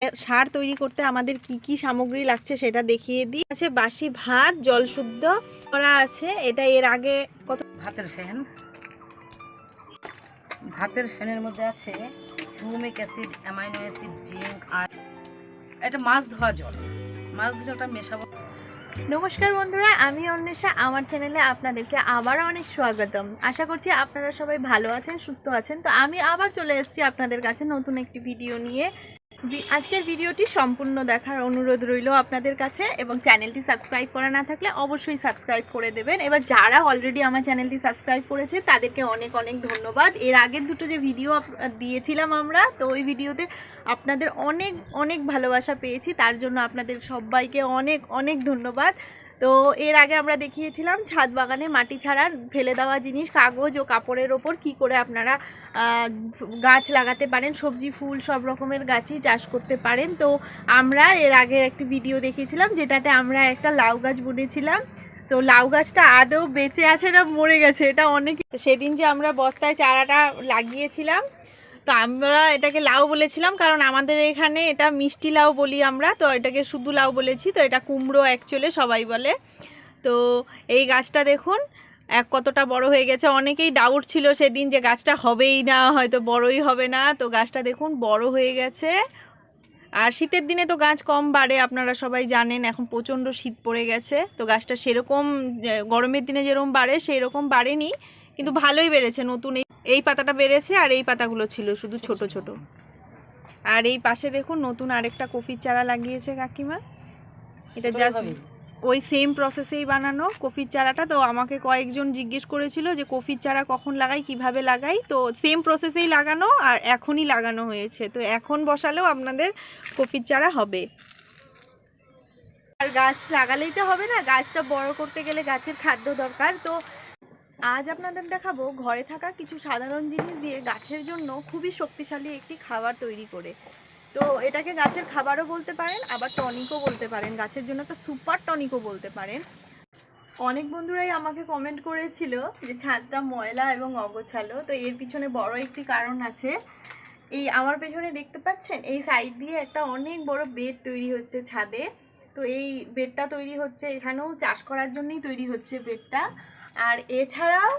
সার তৈরি করতে আমাদের কি কি সামগ্রী লাগছে সেটা দেখিয়ে দিই। আছে বাসি ভাত জল শুদ্ধ করা আছে, এটা এর আগে কত ভাতের ফেনের মধ্যে আছে humic acid, amino acid, zinc আর এটা মাছ ধোয়া জল। মাছ ধোয়া জলটা মেশাবো। নমস্কার বন্ধুরা, আমি অন্বেষা। আমার চ্যানেলে আপনাদেরকে আবার অনেক স্বাগতম। আশা করছি আপনারা সবাই ভালো আছেন, সুস্থ আছেন। তো আমি আবার চলে এসেছি আপনাদের কাছে নতুন একটি ভিডিও নিয়ে। আজকের ভিডিওটি সম্পূর্ণ দেখার অনুরোধ রইল আপনাদের কাছে, এবং চ্যানেলটি সাবস্ক্রাইব করা না থাকলে অবশ্যই সাবস্ক্রাইব করে দেবেন। এবার যারা অলরেডি আমার চ্যানেলটি সাবস্ক্রাইব করেছে তাদেরকে অনেক অনেক ধন্যবাদ। এর আগের দুটো যে ভিডিও দিয়েছিলাম আমরা, তো ওই ভিডিওতে আপনাদের অনেক অনেক ভালোবাসা পেয়েছি, তার জন্য আপনাদের সবাইকে অনেক অনেক ধন্যবাদ। তো এর আগে আমরা দেখিয়েছিলাম ছাদ বাগানে মাটি ছাড়া ফেলে দেওয়া জিনিস, কাগজ ও কাপড়ের ওপর কি করে আপনারা গাছ লাগাতে পারেন, সবজি ফুল সব রকমের গাছই চাষ করতে পারেন। তো আমরা এর আগে একটি ভিডিও দেখিয়েছিলাম যেটাতে আমরা একটা লাউ গাছ বুনেছিলাম। তো লাউ গাছটা আদৌ বেঁচে আছে না মরে গেছে এটা অনেক, সেদিন যে আমরা বস্তায় চারাটা লাগিয়েছিলাম, তো আমরা এটাকে লাউ বলেছিলাম কারণ আমাদের এখানে এটা মিষ্টি লাউ বলি আমরা, তো এটাকে শুধু লাউ বলেছি। তো এটা কুমড়ো অ্যাকচুয়ালি সবাই বলে। তো এই গাছটা দেখুন কতটা বড় হয়ে গেছে। অনেকেই ডাউট ছিল সেদিন যে গাছটা হবেই না, হয়তো বড়ই হবে না। তো গাছটা দেখুন বড় হয়ে গেছে। আর শীতের দিনে তো গাছ কম বাড়ে, আপনারা সবাই জানেন। এখন প্রচণ্ড শীত পড়ে গেছে, তো গাছটা সেরকম গরমের দিনে যেরকম বাড়ে সেই রকম বাড়েনি, কিন্তু ভালোই বেড়েছে। নতুন এই পাতাটা বেড়েছে, আর এই পাতাগুলো ছিল শুধু ছোট ছোট। আর এই পাশে দেখুন নতুন আরেকটা কফির চারা লাগিয়েছে কাকিমা। এটা জাস্ট ওই সেম প্রসেসেই বানানো কফির চারাটা। তো আমাকে কয়েকজন জিজ্ঞেস করেছিল যে কফির চারা কখন লাগাই, কিভাবে লাগাই। তো সেম প্রসেসেই লাগানো, আর এখনই লাগানো হয়েছে। তো এখন বসালেও আপনাদের কফির চারা হবে। আর গাছ লাগালেই তো হবে না, গাছটা বড় করতে গেলে গাছের খাদ্য দরকার। তো আজ আপনাদের দেখাবো ঘরে থাকা কিছু সাধারণ জিনিস দিয়ে গাছের জন্য খুবই শক্তিশালী একটি খাবার তৈরি করে। তো এটাকে গাছের খাবারও বলতে পারেন, আবার টনিকও বলতে পারেন, গাছের জন্য একটা সুপার টনিকও বলতে পারেন। অনেক বন্ধুরাই আমাকে কমেন্ট করেছিল যে ছাদটা ময়লা এবং অগোছালো। তো এর পিছনে বড় একটি কারণ আছে। এই আমার পেছনে দেখতে পাচ্ছেন, এই সাইড দিয়ে একটা অনেক বড় বেড তৈরি হচ্ছে ছাদে। তো এই বেডটা তৈরি হচ্ছে, এখানেও চাষ করার জন্যই তৈরি হচ্ছে বেডটা। আর এছাড়াও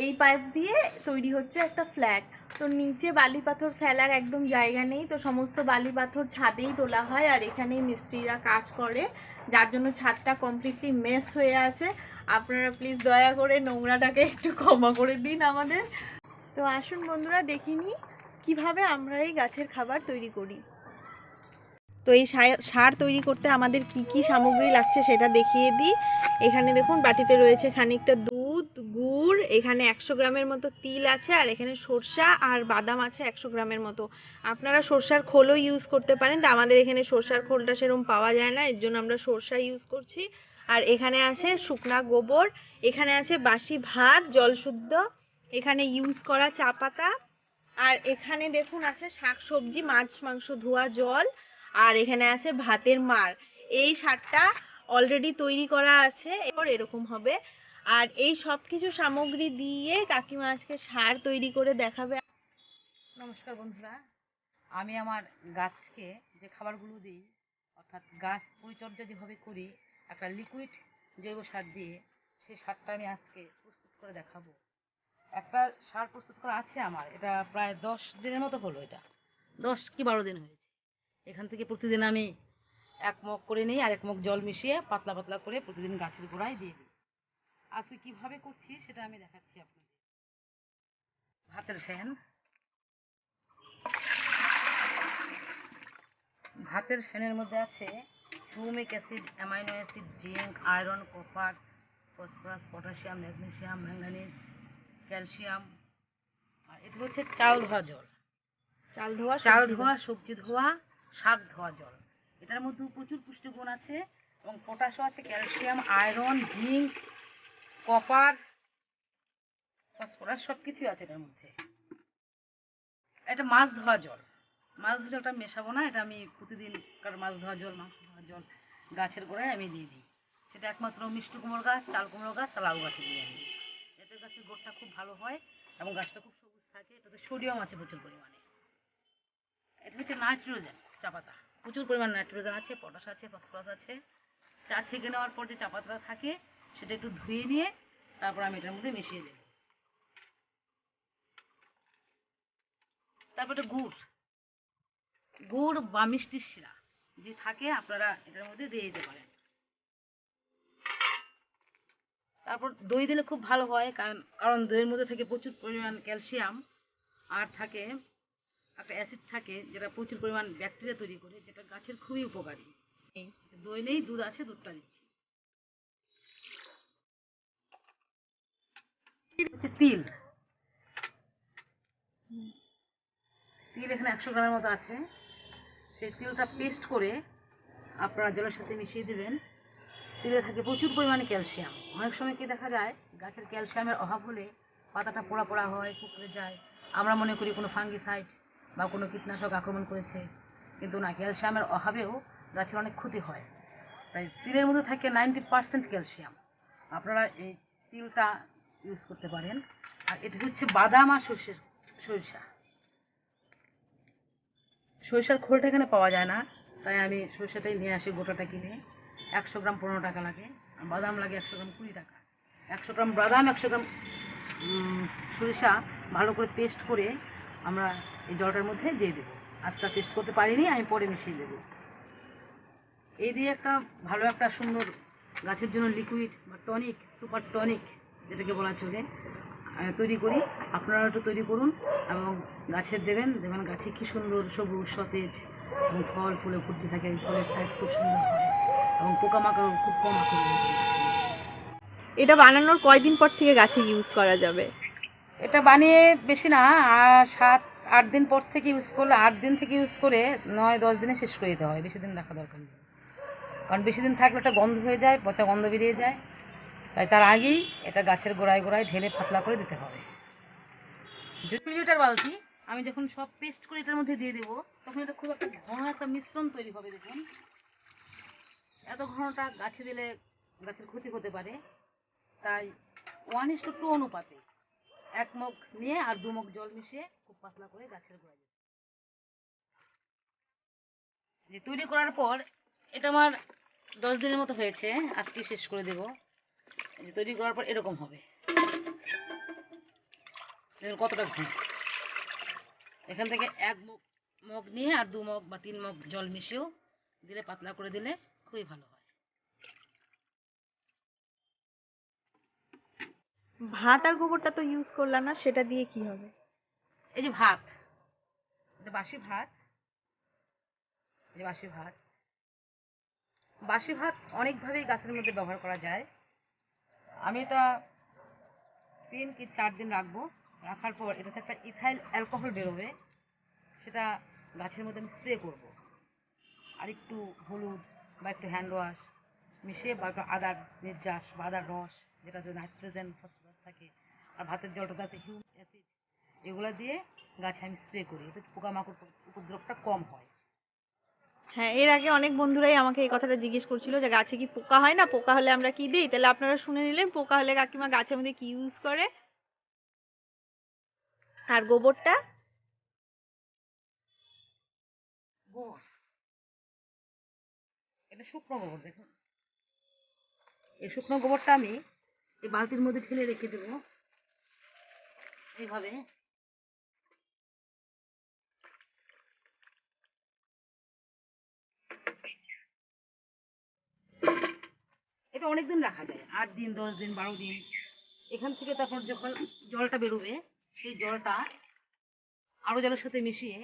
এই পাশ দিয়ে তৈরি হচ্ছে একটা ফ্ল্যাট। তো নিচে বালি পাথর ফেলার একদম জায়গা নেই, তো সমস্ত বালি পাথর ছাদেই তোলা হয়, আর এখানেই মিস্ত্রিরা কাজ করে, যার জন্য ছাদটা কমপ্লিটলি মেস হয়ে আছে। আপনারা প্লিজ দয়া করে নোংরাটাকে একটু ক্ষমা করে দিন আমাদের। তো আসুন বন্ধুরা দেখিনি কিভাবে আমরা এই গাছের খাবার তৈরি করি। তো এই সার তৈরি করতে আমাদের কি কি সামগ্রী লাগছে সেটা দেখিয়ে দিই। এখানে দেখুন বাটিতে রয়েছে খানিকটা দুধ, গুড়, এখানে 100 গ্রামের মতো তিল আছে, আর এখানে সরষা আর বাদাম আছে 100 গ্রামের মতো। আপনারা সরষার খোলও ইউজ করতে পারেন, তো আমাদের এখানে সরষার খোলটা সেরকম পাওয়া যায় না, এর জন্য আমরা সরষা ইউজ করছি। আর এখানে আছে শুকনা গোবর, এখানে আছে বাসি ভাত জল শুদ্ধ, এখানে ইউজ করা চা পাতা, আর এখানে দেখুন আছে শাকসবজি, মাছ মাংস ধোয়া জল, আর এখানে আছে ভাতের মাড়। এই সারটা অলরেডি তৈরি করা আছে, এরপর এরকম হবে। আর এই সব কিছু সামগ্রী দিয়ে কাকিমা আজকে সার তৈরি করে দেখাবে। নমস্কার বন্ধুরা, আমি আমার গাছকে যে খাবারগুলো দিই, অর্থাৎ গাছ পরিচর্যা যেভাবে করি একটা লিকুইড জৈব সার দিয়ে, সেই সারটা আমি আজকে প্রস্তুত করে দেখাবো। একটা সার প্রস্তুত করা আছে আমার, এটা প্রায় 10 দিনের মতো হলো। এটা 10 কি 12 দিন হয়েছে। এখান থেকে প্রতিদিন আমি 1 মগ করে নিই, আর 1 মগ জল মিশিয়ে পাতলা পাতলা করে প্রতিদিন গাছের গোড়ায় দিয়ে দিই। আজকে কিভাবে করছি সেটা আমি দেখাচ্ছি আপনাদের। ভাতের ফেনের মধ্যে আছে humic acid, amino acid, zinc, iron, copper, phosphorus, potassium, magnesium, manganese, calcium. আর এটা হচ্ছে চাল ধোয়া জল। চাল ধোয়া, সবজি ধোয়া, শাক ধোয়া জল। এটার মধ্যে প্রচুর পুষ্টিগুণ আছে, এবং পটাশও আছে, calcium, iron, zinc, copper, phosphorus সবকিছুই আছে এটার মধ্যে। এটা মাছ ধোয়া জল। মাছ ধোয়া জলটা মেশাবো না, এটা আমি প্রতিদিন মাছ ধোয়া জল, মাংস ধোয়া জল গাছের গোড়ায় আমি দিয়ে দিই। সেটা একমাত্র মিষ্টি কুমড়ো গাছ, চাল কুমড়ো গাছ, লাউ গাছে দিয়ে দিই। এতে গাছের গোড়টা খুব ভালো হয় এবং গাছটা খুব সবুজ থাকে। এটাতে সোডিয়াম আছে প্রচুর পরিমাণে। এটা হচ্ছে নাইট্রোজেন চা পাতা। প্রচুর পরিমাণ নাইট্রোজেন আছে, পটাশ আছে, ফসফরাস আছে। চা ছেঁকে নেওয়ার পর যে চা পাতাটা থাকে সেটা একটু ধুয়ে নিয়ে তারপর আমি এটার মধ্যে মিশিয়ে দেব। তারপর গুড়, গুড় বা মিষ্টির শিরা যে থাকে আপনারা এটার মধ্যে দিয়ে দিতে পারেন। তারপর দই দিলে খুব ভালো হয়, কারণ দইয়ের মধ্যে থাকে প্রচুর পরিমাণ ক্যালসিয়াম, আর থাকে একটা অ্যাসিড থাকে যেটা প্রচুর পরিমাণ ব্যাকটেরিয়া তৈরি করে, যেটা গাছের খুবই উপকারী। এই দই নেই, দুধ আছে, দুধটা দিচ্ছি। হচ্ছে তিল, তিল এখানে 100 গ্রামের মতো আছে। সেই তিলটা পেস্ট করে আপনারা জলের সাথে মিশিয়ে দেবেন। তিলে থাকে প্রচুর পরিমাণে ক্যালসিয়াম। অনেক সময় কি দেখা যায় গাছের ক্যালসিয়ামের অভাব হলে পাতাটা পোড়া পোড়া হয়, কুঁকড়ে যায়। আমরা মনে করি কোনো ফাঙ্গিসাইড বা কোনো কীটনাশক আক্রমণ করেছে, কিন্তু না, ক্যালসিয়ামের অভাবেও গাছের অনেক ক্ষতি হয়। তাই তিলের মধ্যে থাকে 90% ক্যালসিয়াম। আপনারা এই তিলটা ইউজ করতে পারেন। আর এটা হচ্ছে বাদাম আর সরিষা। সরিষার খোলটা এখানে পাওয়া যায় না, তাই আমি সরিষাটাই নিয়ে আসি গোটাটা কিনে। 100 গ্রাম 15 টাকা লাগে, আর বাদাম লাগে 100 গ্রাম 20 টাকা। 100 গ্রাম বাদাম, 100 গ্রাম সরিষা ভালো করে পেস্ট করে আমরা এই জলটার মধ্যে দিয়ে দেবো। আজকে পেস্ট করতে পারিনি, আমি পরে মিশিয়ে দেবো। এই দিয়ে একটা ভালো একটা সুন্দর গাছের জন্য লিকুইড বা টনিক, সুপার টনিক যেটাকে বলা চলে, তৈরি করি। আপনারা একটু তৈরি করুন এবং গাছের দেবেন, দেখবেন গাছে কি সুন্দর সবুজ সতেজ এবং ফল ফুলে ভর্তি থাকে। ফলের সাইজ খুব সুন্দর হয় এবং পোকামাকড় খুব কম আক্রমণ করে গাছের মধ্যে। এটা বানানোর কয়দিন পর থেকে গাছে ইউজ করা যাবে? এটা বানিয়ে বেশি না, 7-8 দিন পর থেকে ইউজ করলে, 8 দিন থেকে ইউজ করে 9-10 দিনে শেষ করে দিতে হয়। বেশি দিন রাখা দরকার নেই, কারণ বেশি দিন থাকলে একটা গন্ধ হয়ে যায়, পচা গন্ধ বেরিয়ে যায়। তাই তার আগেই এটা গাছের গোড়ায় গোড়ায় ঢেলে পাতলা করে দিতে হবে। 2 লিটার বালতি আমি যখন সব পেস্ট করে এটার মধ্যে দিয়ে দেবো, তখন এটা খুব একটা ঘন একটা মিশ্রণ তৈরি হবে। দেখুন, এত ঘনটা গাছে দিলে গাছের ক্ষতি হতে পারে। তাই 1:2 অনুপাতে 1 মগ নিয়ে আর 2 মগ জল মিশিয়ে খুব পাতলা করে গাছের গোড়ায় দিতে। যে তৈরি করার পর এটা আমার 10 দিনের মতো হয়েছে, আজকে শেষ করে দেব। যে তৈরি করার পর এরকম হবে, দেখুন কতটা ঘন। এখান থেকে 1 মগ নিয়ে আর 2 মগ বা 3 মগ জল মিশিয়েও দিলে, পাতলা করে দিলে খুবই ভালো হয়। ভাত আর গোবরটা তো ইউজ করলাম না, সেটা দিয়ে কি হবে? এই যে ভাত, এটা বাসি ভাত, এই যে বাসি ভাত। বাসি ভাত অনেকভাবেই গাছের মধ্যে ব্যবহার করা যায়। আমি এটা 3 কি 4 দিন রাখবো। রাখার পর এটাতে একটা ইথাইল অ্যালকোহল বেরোবে, সেটা গাছের মধ্যে আমি স্প্রে করব। আর একটু হলুদ বা একটু হ্যান্ড ওয়াশ মিশিয়ে বা একটু আদার নির্যাস বা আদার রস, যেটাতে নাইট্রোজেন ফসফরাস থাকে, আর ভাতের জলটাতে আছে হিউমিক অ্যাসিড, এগুলো দিয়ে গাছে আমি স্প্রে করি। এতে পোকামাকড় উপদ্রবটা কম হয়। হ্যাঁ, এর আগে অনেক বন্ধুরাই আমাকে এই কথাটা জিজ্ঞেস করছিল যে গাছে কি পোকা হয় না, পোকা হলে আমরা কি দিই। তাহলে আপনারা শুনে নিলেন পোকা হলে কাকিমা গাছের মধ্যে কি ইউজ করে। আর গোবরটা? গোবর, এটা শুকনো গোবর। দেখুন, এই শুকনো গোবরটা আমি এই বালতির মধ্যে ঢেলে রেখে দেবো এইভাবে। এটা অনেকদিন রাখা যায়, 8 দিন, 10 দিন, 12 দিন। এখান থেকে তারপর যখন জলটা বেরোবে, সেই জলটা আরো জলের সাথে মিশিয়ে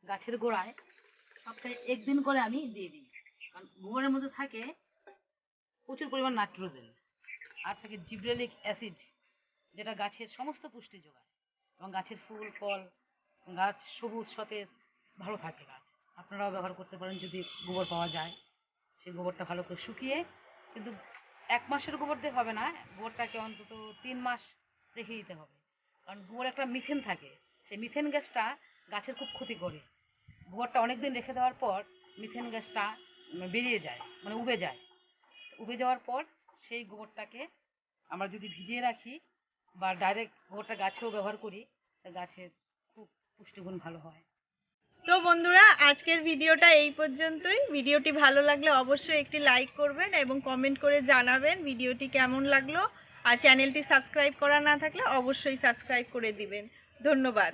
গাছের গোড়ায় সপ্তাহে 1 দিন করে আমি দিয়ে দিই। কারণ গোবরের মধ্যে থাকে প্রচুর পরিমাণ নাইট্রোজেন, আর থাকে জিব্রেলিক অ্যাসিড, যেটা গাছের সমস্ত পুষ্টি যোগায় এবং গাছের ফুল ফল, গাছ সবুজ সতেজ ভালো থাকে গাছ। আপনারাও ব্যবহার করতে পারেন যদি গোবর পাওয়া যায়। সেই গোবরটা ভালো করে শুকিয়ে, কিন্তু 1 মাসের গোবর দিয়ে হবে না, গোবরটাকে অন্তত 3 মাস রেখে দিতে হবে। কারণ গোবর একটা মিথেন থাকে, সেই মিথেন গ্যাসটা গাছের খুব ক্ষতি করে। গোবরটা অনেকদিন রেখে দেওয়ার পর মিথেন গ্যাসটা বেরিয়ে যায়, মানে উবে যায়। উবে যাওয়ার পর সেই গোবরটাকে আমরা যদি ভিজিয়ে রাখি বা ডাইরেক্ট গোবরটা গাছেও ব্যবহার করি, গাছের খুব পুষ্টিগুণ ভালো হয়। তো বন্ধুরা আজকের ভিডিওটা এই পর্যন্তই। ভিডিওটি ভালো লাগলে অবশ্যই একটি লাইক করবেন এবং কমেন্ট করে জানাবেন ভিডিওটি কেমন লাগলো। আর চ্যানেলটি সাবস্ক্রাইব করা না থাকলে অবশ্যই সাবস্ক্রাইব করে দিবেন। ধন্যবাদ।